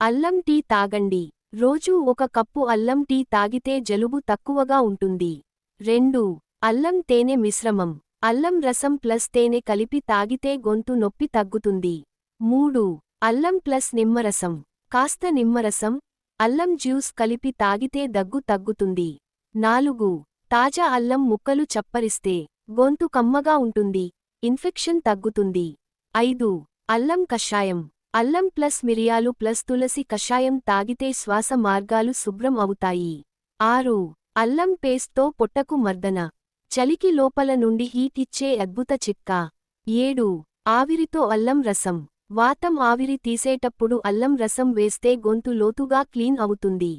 అల్లం టీ తాగండి. రోజూ ఒక కప్పు అల్లం టీ తాగితే జలుబు తక్కువగా ఉంటుంది. 2. అల్లం తేనె మిశ్రమం. అల్లం రసం ప్లస్ తేనె కలిపి తాగితే గొంతు నొప్పి తగ్గుతుంది. 3. అల్లం ప్లస్ నిమ్మరసం. కాస్త నిమ్మరసం, అల్లం జ్యూస్ కలిపి తాగితే దగ్గు తగ్గుతుంది. 4. తాజా అల్లం ముక్కలు చప్పరిస్తే గొంతు కమ్మగా ఉంటుంది, ఇన్ఫెక్షన్ తగ్గుతుంది. 5. అల్లం కషాయం. అల్లం ప్లస్ మిరియాలు ప్లస్ తులసి కషాయం తాగితే శ్వాస మార్గాలు శుభ్రం అవుతాయి. 6. అల్లం పేస్ట్తో పొట్టకు మర్దన. చలికి లోపల నుండి హీట్ ఇచ్చే అద్భుత చిట్కా. 7. ఆవిరితో అల్లం రసం. వాతం ఆవిరి తీసేటప్పుడు అల్లం రసం వేస్తే గొంతు లోతుగా క్లీన్ అవుతుంది.